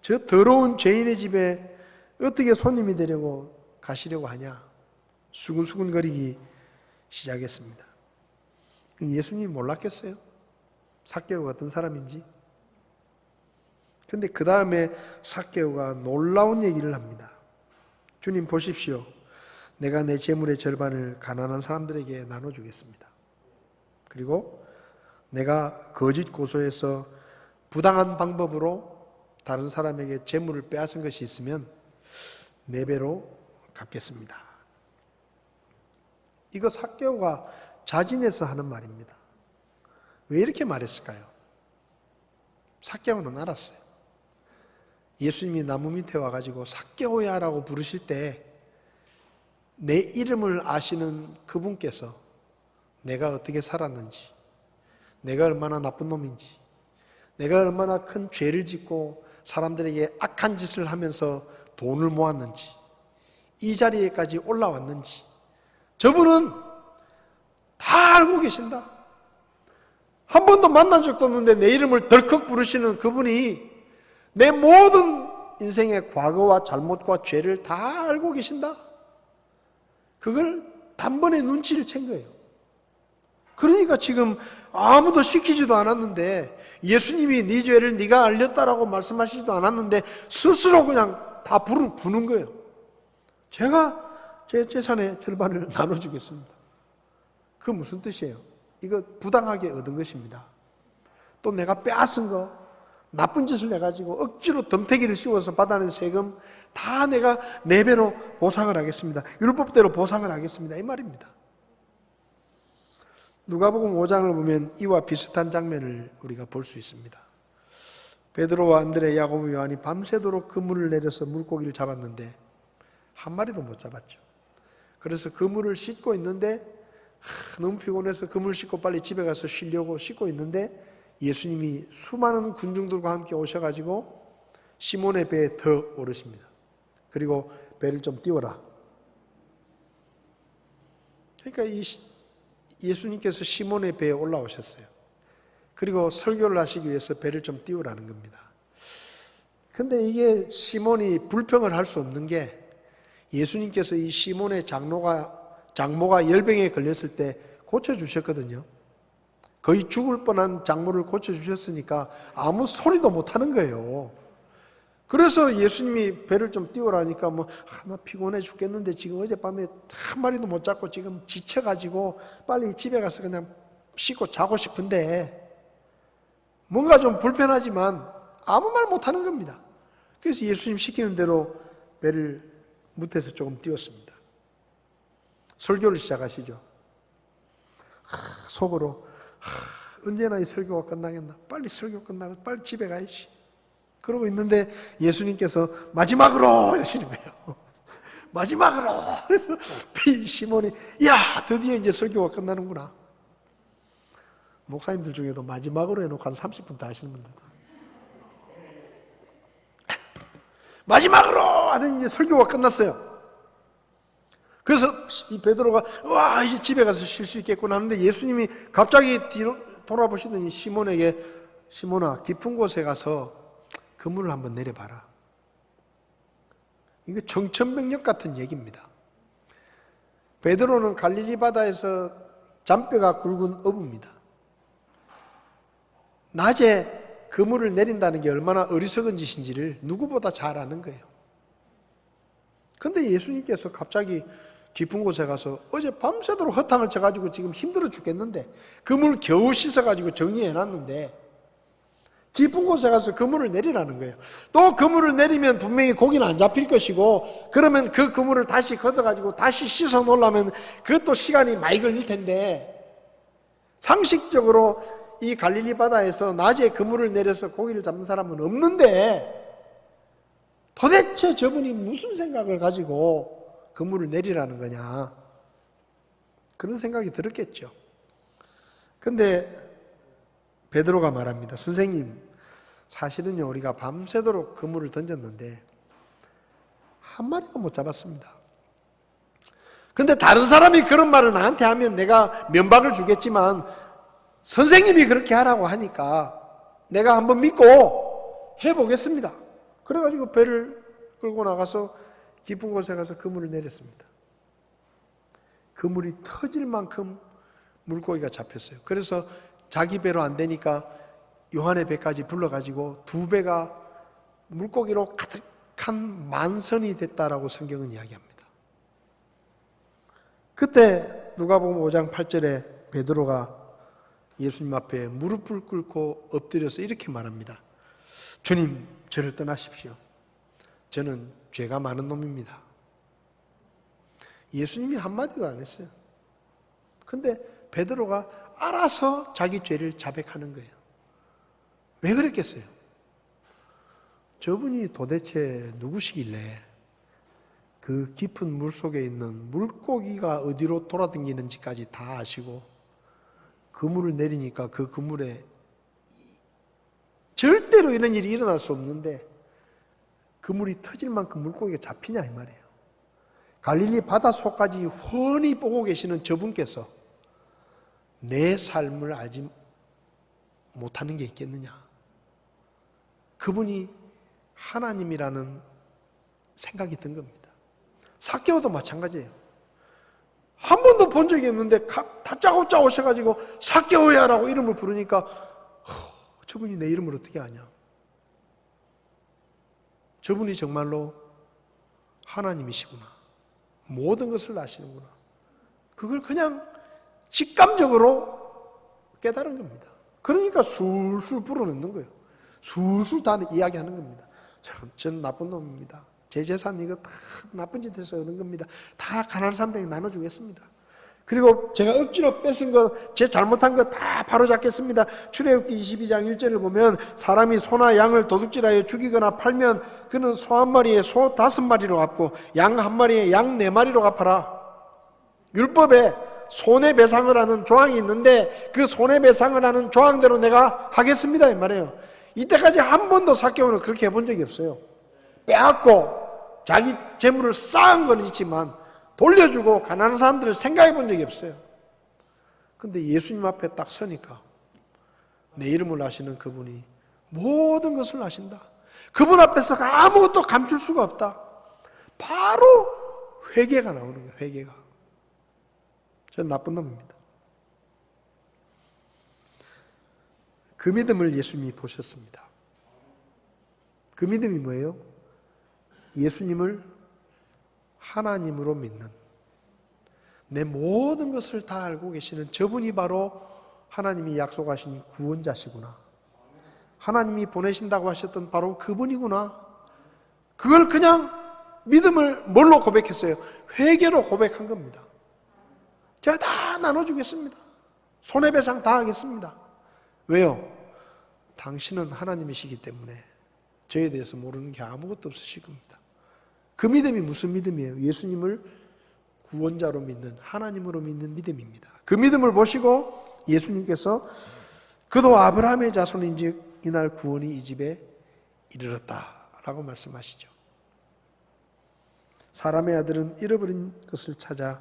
저 더러운 죄인의 집에 어떻게 손님이 되려고 가시려고 하냐. 수근수근거리기 시작했습니다. 예수님이 몰랐겠어요? 삭개오가 어떤 사람인지. 근데 그 다음에 삭개오가 놀라운 얘기를 합니다. 주님 보십시오. 내가 내 재물의 절반을 가난한 사람들에게 나눠주겠습니다. 그리고 내가 거짓 고소해서 부당한 방법으로 다른 사람에게 재물을 빼앗은 것이 있으면 4배로 갚겠습니다. 이거 삭개오가 자진해서 하는 말입니다. 왜 이렇게 말했을까요? 삭개오는 알았어요. 예수님이 나무 밑에 와가지고 삭개오야 라고 부르실 때 내 이름을 아시는 그분께서 내가 어떻게 살았는지, 내가 얼마나 나쁜 놈인지, 내가 얼마나 큰 죄를 짓고 사람들에게 악한 짓을 하면서 돈을 모았는지, 이 자리에까지 올라왔는지 저분은 다 알고 계신다. 한 번도 만난 적도 없는데 내 이름을 덜컥 부르시는 그분이 내 모든 인생의 과거와 잘못과 죄를 다 알고 계신다. 그걸 단번에 눈치를 챈 거예요. 그러니까 지금 아무도 시키지도 않았는데, 예수님이 네 죄를 네가 알렸다라고 말씀하시지도 않았는데 스스로 그냥 다 부는 거예요. 제가 제 재산의 절반을 나눠주겠습니다. 그게 무슨 뜻이에요? 이거 부당하게 얻은 것입니다. 또 내가 빼앗은 거, 나쁜 짓을 해가지고 억지로 덤태기를 씌워서 받아낸 세금 다 내가 4배로 보상을 하겠습니다. 율법대로 보상을 하겠습니다. 이 말입니다. 누가복음 5장을 보면 이와 비슷한 장면을 우리가 볼 수 있습니다. 베드로와 안드레, 야고보, 요한이 밤새도록 그물을 내려서 물고기를 잡았는데 한 마리도 못 잡았죠. 그래서 그물을 씻고 있는데 너무 피곤해서 그물 씻고 빨리 집에 가서 쉬려고 씻고 있는데 예수님이 수많은 군중들과 함께 오셔가지고 시몬의 배에 더 오르십니다. 그리고 배를 좀 띄워라. 그러니까 예수님께서 시몬의 배에 올라오셨어요. 그리고 설교를 하시기 위해서 배를 좀 띄우라는 겁니다. 근데 이게 시몬이 불평을 할 수 없는 게, 예수님께서 이 시몬의 장모가 열병에 걸렸을 때 고쳐주셨거든요. 거의 죽을 뻔한 장모를 고쳐주셨으니까 아무 소리도 못하는 거예요. 그래서 예수님이 배를 좀 띄우라니까 나 피곤해 죽겠는데 지금 어젯밤에 한 마리도 못 잡고 지금 지쳐가지고 빨리 집에 가서 그냥 씻고 자고 싶은데, 뭔가 좀 불편하지만 아무 말 못하는 겁니다. 그래서 예수님 시키는 대로 배를 무태에서 조금 띄웠습니다. 설교를 시작하시죠. 속으로 언제나 이 설교가 끝나겠나, 빨리 설교 끝나고 빨리 집에 가야지. 그러고 있는데 예수님께서 마지막으로 이러시는 거예요. 마지막으로. 그래서 시몬이 야, 드디어 이제 설교가 끝나는구나. 목사님들 중에도 마지막으로 해놓고 한 30분 다 하시는 분들. 마지막으로 하더니 이제 설교가 끝났어요. 그래서 이 베드로가 와, 이제 집에 가서 쉴 수 있겠구나 하는데 예수님이 갑자기 뒤로 돌아보시더니 시몬에게, 시몬아, 깊은 곳에 가서 그물을 한번 내려봐라. 이거 정천백력 같은 얘기입니다. 베드로는 갈릴리 바다에서 잔뼈가 굵은 어부입니다. 낮에 그물을 내린다는 게 얼마나 어리석은 짓인지를 누구보다 잘 아는 거예요. 근데 예수님께서 갑자기 깊은 곳에 가서 어제 밤새도록 허탕을 쳐가지고 지금 힘들어 죽겠는데 그물 겨우 씻어가지고 정리해놨는데 깊은 곳에 가서 그물을 내리라는 거예요. 또 그물을 내리면 분명히 고기는 안 잡힐 것이고, 그러면 그 그물을 다시 걷어가지고 다시 씻어 놓으려면 그것도 시간이 많이 걸릴 텐데, 상식적으로 이 갈릴리 바다에서 낮에 그물을 내려서 고기를 잡는 사람은 없는데 도대체 저분이 무슨 생각을 가지고 그물을 내리라는 거냐, 그런 생각이 들었겠죠. 근데 베드로가 말합니다. 선생님, 사실은요, 우리가 밤새도록 그물을 던졌는데 한 마리도 못 잡았습니다. 근데 다른 사람이 그런 말을 나한테 하면 내가 면박을 주겠지만 선생님이 그렇게 하라고 하니까 내가 한번 믿고 해보겠습니다. 그래가지고 배를 끌고 나가서 깊은 곳에 가서 그물을 내렸습니다. 그물이 터질 만큼 물고기가 잡혔어요. 그래서 자기 배로 안 되니까 요한의 배까지 불러가지고 2배가 물고기로 가득한 만선이 됐다라고 성경은 이야기합니다. 그때 누가복음 5장 8절에 베드로가 예수님 앞에 무릎을 꿇고 엎드려서 이렇게 말합니다. 주님, 저를 떠나십시오. 저는 죄가 많은 놈입니다. 예수님이 한마디도 안 했어요. 근데 베드로가 알아서 자기 죄를 자백하는 거예요. 왜 그랬겠어요? 저분이 도대체 누구시길래 그 깊은 물 속에 있는 물고기가 어디로 돌아다니는지까지 다 아시고 그물을 내리니까 그 그물에 절대로 이런 일이 일어날 수 없는데 그물이 터질 만큼 물고기가 잡히냐 이 말이에요. 갈릴리 바닷속까지 훤히 보고 계시는 저분께서 내 삶을 알지 못하는 게 있겠느냐. 그분이 하나님이라는 생각이 든 겁니다. 삭개오도 마찬가지예요. 한 번도 본 적이 없는데 다짜고짜 오셔가지고 삭개오야 라고 이름을 부르니까 저분이 내 이름을 어떻게 아냐. 저분이 정말로 하나님이시구나. 모든 것을 아시는구나. 그걸 그냥 직감적으로 깨달은 겁니다. 그러니까 술술 불어넣는 거예요. 술술 다 이야기하는 겁니다. 전 나쁜 놈입니다. 제 재산 이거 다 나쁜 짓 해서 얻은 겁니다. 다 가난한 사람들에게 나눠주겠습니다. 그리고 제가 억지로 뺏은 거, 제 잘못한 거 다 바로잡겠습니다. 출애굽기 22장 1절을 보면 사람이 소나 양을 도둑질하여 죽이거나 팔면 그는 소 한 마리에 소 5마리로 갚고 양 한 마리에 양 4마리로 갚아라. 율법에 손해배상을 하는 조항이 있는데 그 손해배상을 하는 조항대로 내가 하겠습니다 이 말이에요. 이때까지 한 번도 삭개오는 그렇게 해본 적이 없어요. 빼앗고 자기 재물을 쌓은 건 있지만 돌려주고 가난한 사람들을 생각해 본 적이 없어요. 근데 예수님 앞에 딱 서니까 내 이름을 아시는 그분이 모든 것을 아신다. 그분 앞에서 아무것도 감출 수가 없다. 바로 회개가 나오는 거예요. 회개가. 전 나쁜 놈입니다. 그 믿음을 예수님이 보셨습니다. 그 믿음이 뭐예요? 예수님을 하나님으로 믿는, 내 모든 것을 다 알고 계시는 저분이 바로 하나님이 약속하신 구원자시구나. 하나님이 보내신다고 하셨던 바로 그분이구나. 그걸 그냥 믿음을 뭘로 고백했어요? 회개로 고백한 겁니다. 제가 다 나눠주겠습니다. 손해배상 다 하겠습니다. 왜요? 당신은 하나님이시기 때문에 저에 대해서 모르는 게 아무것도 없으실 겁니다. 그 믿음이 무슨 믿음이에요? 예수님을 구원자로 믿는, 하나님으로 믿는 믿음입니다. 그 믿음을 보시고 예수님께서 그도 아브라함의 자손인즉 이날 구원이 이 집에 이르렀다라고 말씀하시죠. 사람의 아들은 잃어버린 것을 찾아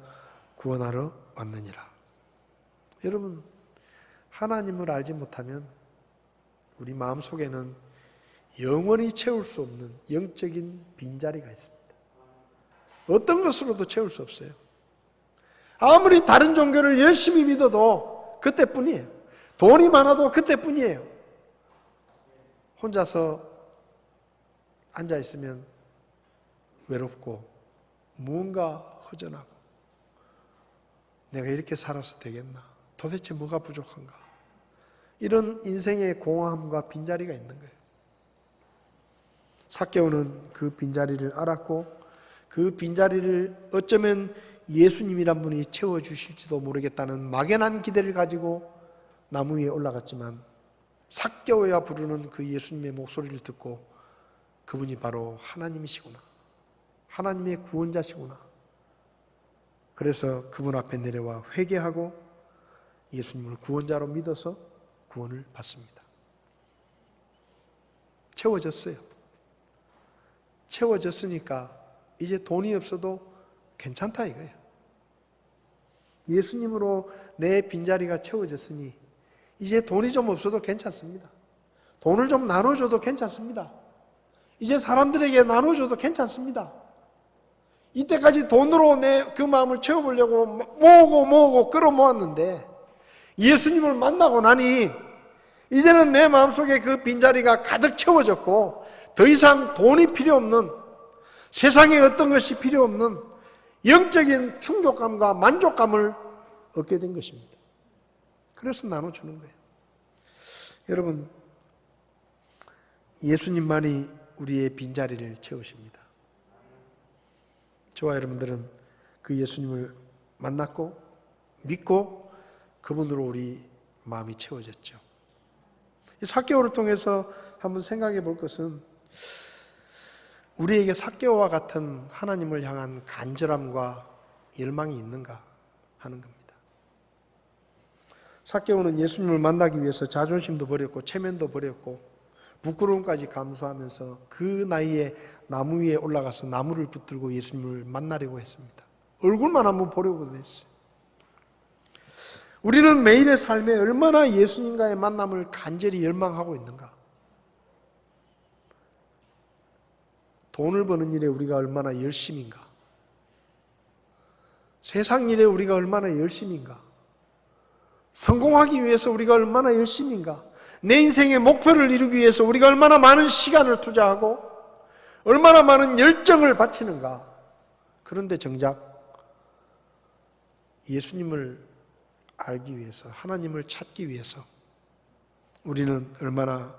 구원하러 왔느니라. 여러분, 하나님을 알지 못하면 우리 마음속에는 영원히 채울 수 없는 영적인 빈자리가 있습니다. 어떤 것으로도 채울 수 없어요. 아무리 다른 종교를 열심히 믿어도 그때뿐이에요. 돈이 많아도 그때뿐이에요. 혼자서 앉아있으면 외롭고 무언가 허전하고 내가 이렇게 살아서 되겠나? 도대체 뭐가 부족한가? 이런 인생의 공허함과 빈자리가 있는 거예요. 삭개오는 그 빈자리를 알았고 그 빈자리를 어쩌면 예수님이란 분이 채워주실지도 모르겠다는 막연한 기대를 가지고 나무 위에 올라갔지만 삭개오야 부르는 그 예수님의 목소리를 듣고 그분이 바로 하나님이시구나. 하나님의 구원자시구나. 그래서 그분 앞에 내려와 회개하고 예수님을 구원자로 믿어서 구원을 받습니다. 채워졌어요. 채워졌으니까 이제 돈이 없어도 괜찮다 이거예요. 예수님으로 내 빈자리가 채워졌으니 이제 돈이 좀 없어도 괜찮습니다. 돈을 좀 나눠줘도 괜찮습니다. 이제 사람들에게 나눠줘도 괜찮습니다. 이때까지 돈으로 내 그 마음을 채워보려고 모으고 끌어모았는데 예수님을 만나고 나니 이제는 내 마음속에 그 빈자리가 가득 채워졌고 더 이상 돈이 필요 없는, 세상에 어떤 것이 필요 없는 영적인 충족감과 만족감을 얻게 된 것입니다. 그래서 나눠주는 거예요. 여러분, 예수님만이 우리의 빈자리를 채우십니다. 저와 여러분들은 그 예수님을 만났고 믿고 그분으로 우리 마음이 채워졌죠. 이 삭개오를 통해서 한번 생각해 볼 것은 우리에게 삭개오와 같은 하나님을 향한 간절함과 열망이 있는가 하는 겁니다. 삭개오는 예수님을 만나기 위해서 자존심도 버렸고 체면도 버렸고 부끄러움까지 감수하면서 그 나이에 나무 위에 올라가서 나무를 붙들고 예수님을 만나려고 했습니다. 얼굴만 한번 보려고 했어요. 우리는 매일의 삶에 얼마나 예수님과의 만남을 간절히 열망하고 있는가? 돈을 버는 일에 우리가 얼마나 열심인가? 세상 일에 우리가 얼마나 열심인가? 성공하기 위해서 우리가 얼마나 열심인가? 내 인생의 목표를 이루기 위해서 우리가 얼마나 많은 시간을 투자하고 얼마나 많은 열정을 바치는가? 그런데 정작 예수님을 알기 위해서, 하나님을 찾기 위해서 우리는 얼마나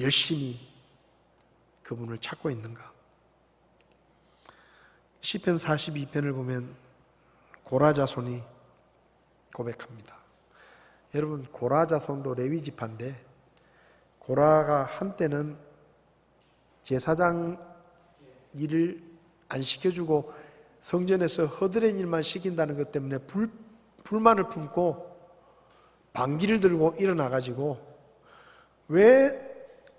열심히 그분을 찾고 있는가? 시편 42편을 보면 고라자손이 고백합니다. 여러분, 고라자손도 레위 지파인데 고라가 한때는 제사장 일을 안 시켜주고 성전에서 허드렛 일만 시킨다는 것 때문에 불만을 품고 방귀를 들고 일어나가지고 왜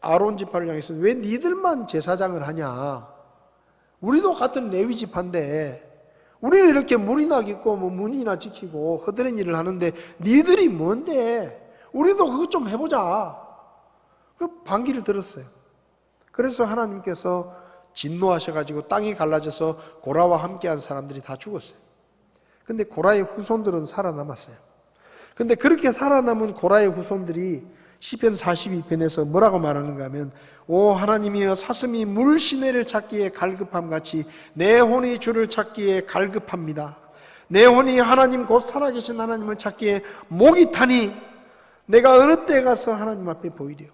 아론 지파를 향해서 왜 니들만 제사장을 하냐? 우리도 같은 레위 지파인데 우리는 이렇게 물이 나겠고 뭐 문이나 지키고 허드렛 일을 하는데 니들이 뭔데? 우리도 그것 좀 해보자. 그 반기를 들었어요. 그래서 하나님께서 진노하셔가지고 땅이 갈라져서 고라와 함께한 사람들이 다 죽었어요. 근데 고라의 후손들은 살아남았어요. 근데 그렇게 살아남은 고라의 후손들이 시편 42편에서 뭐라고 말하는가 하면 오 하나님이여 사슴이 물 시내를 찾기에 갈급함 같이 내 혼이 주를 찾기에 갈급합니다. 내 혼이 하나님 곧 살아계신 하나님을 찾기에 목이 타니 내가 어느 때에 가서 하나님 앞에 보이리요.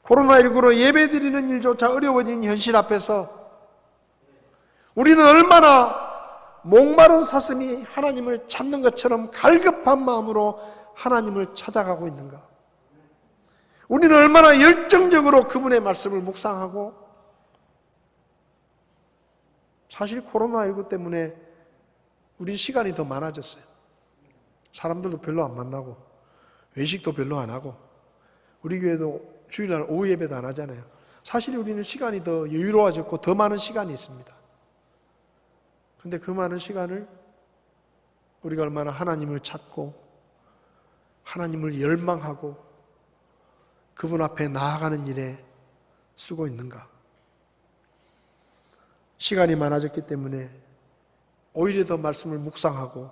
코로나19로 예배드리는 일조차 어려워진 현실 앞에서 우리는 얼마나 목마른 사슴이 하나님을 찾는 것처럼 갈급한 마음으로 하나님을 찾아가고 있는가? 우리는 얼마나 열정적으로 그분의 말씀을 묵상하고 사실 코로나19 때문에 우리 시간이 더 많아졌어요. 사람들도 별로 안 만나고 외식도 별로 안 하고 우리 교회도 주일날 오후 예배도 안 하잖아요. 사실 우리는 시간이 더 여유로워졌고 더 많은 시간이 있습니다. 근데 그 많은 시간을 우리가 얼마나 하나님을 찾고 하나님을 열망하고 그분 앞에 나아가는 일에 쓰고 있는가? 시간이 많아졌기 때문에 오히려 더 말씀을 묵상하고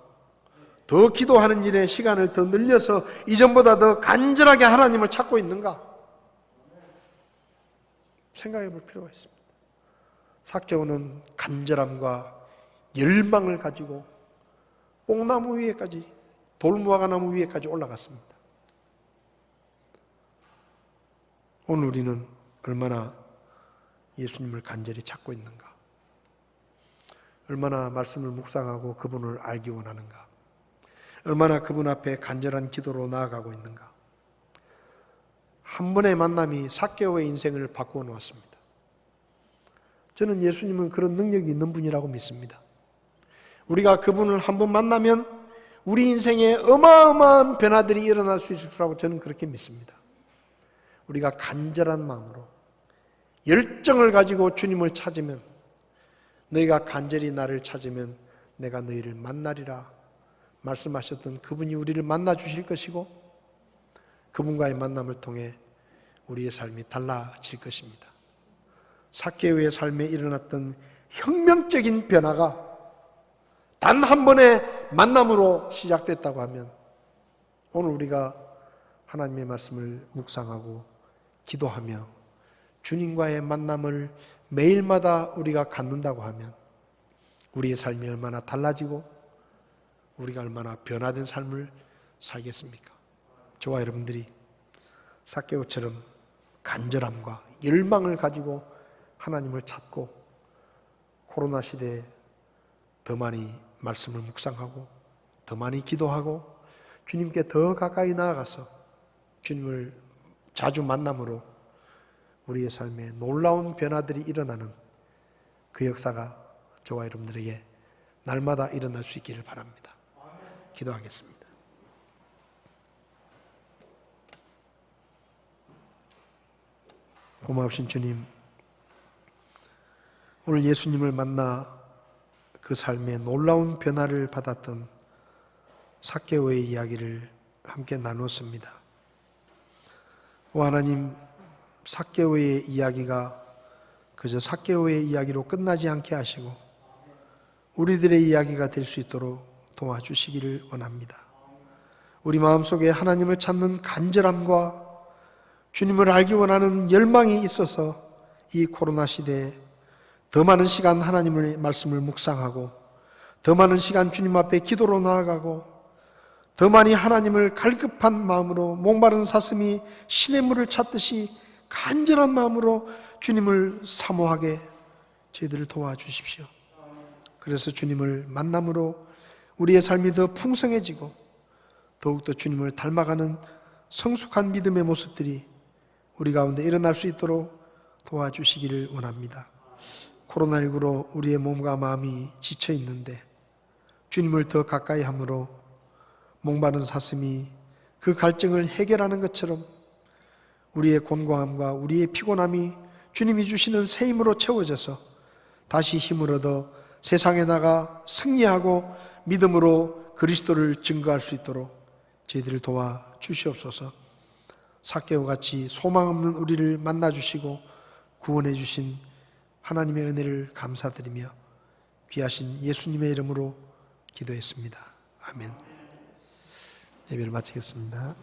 더 기도하는 일에 시간을 더 늘려서 이전보다 더 간절하게 하나님을 찾고 있는가? 생각해 볼 필요가 있습니다. 삭개오는 간절함과 열망을 가지고 뽕나무 위에까지 돌무화과 나무 위에까지 올라갔습니다. 오늘 우리는 얼마나 예수님을 간절히 찾고 있는가? 얼마나 말씀을 묵상하고 그분을 알기 원하는가? 얼마나 그분 앞에 간절한 기도로 나아가고 있는가? 한 번의 만남이 삭개오의 인생을 바꾸어 놓았습니다. 저는 예수님은 그런 능력이 있는 분이라고 믿습니다. 우리가 그분을 한 번 만나면 우리 인생에 어마어마한 변화들이 일어날 수 있을 거라고 저는 그렇게 믿습니다. 우리가 간절한 마음으로 열정을 가지고 주님을 찾으면 너희가 간절히 나를 찾으면 내가 너희를 만나리라 말씀하셨던 그분이 우리를 만나 주실 것이고 그분과의 만남을 통해 우리의 삶이 달라질 것입니다. 삭개오의 삶에 일어났던 혁명적인 변화가 단 한 번의 만남으로 시작됐다고 하면 오늘 우리가 하나님의 말씀을 묵상하고 기도하며 주님과의 만남을 매일마다 우리가 갖는다고 하면 우리의 삶이 얼마나 달라지고 우리가 얼마나 변화된 삶을 살겠습니까? 저와 여러분들이 삭개오처럼 간절함과 열망을 가지고 하나님을 찾고 코로나 시대에 더 많이 말씀을 묵상하고 더 많이 기도하고 주님께 더 가까이 나아가서 주님을 자주 만남으로 우리의 삶에 놀라운 변화들이 일어나는 그 역사가 저와 여러분들에게 날마다 일어날 수 있기를 바랍니다. 기도하겠습니다. 고마우신 주님, 오늘 예수님을 만나 그 삶에 놀라운 변화를 받았던 삭개오의 이야기를 함께 나눴습니다. 오 하나님, 삭개오의 이야기가 그저 삭개오의 이야기로 끝나지 않게 하시고 우리들의 이야기가 될 수 있도록 도와주시기를 원합니다. 우리 마음속에 하나님을 찾는 간절함과 주님을 알기 원하는 열망이 있어서 이 코로나 시대에 더 많은 시간 하나님의 말씀을 묵상하고 더 많은 시간 주님 앞에 기도로 나아가고 더 많이 하나님을 갈급한 마음으로 목마른 사슴이 시냇물을 찾듯이 간절한 마음으로 주님을 사모하게 저희들을 도와주십시오. 그래서 주님을 만남으로 우리의 삶이 더 풍성해지고 더욱더 주님을 닮아가는 성숙한 믿음의 모습들이 우리 가운데 일어날 수 있도록 도와주시기를 원합니다. 코로나19로 우리의 몸과 마음이 지쳐 있는데 주님을 더 가까이 함으로 목마른 사슴이 그 갈증을 해결하는 것처럼 우리의 곤고함과 우리의 피곤함이 주님이 주시는 새 힘으로 채워져서 다시 힘을 얻어 세상에 나가 승리하고 믿음으로 그리스도를 증거할 수 있도록 저희들을 도와주시옵소서. 삭개오 같이 소망 없는 우리를 만나주시고 구원해 주신 하나님의 은혜를 감사드리며 귀하신 예수님의 이름으로 기도했습니다. 아멘. 예배를 마치겠습니다.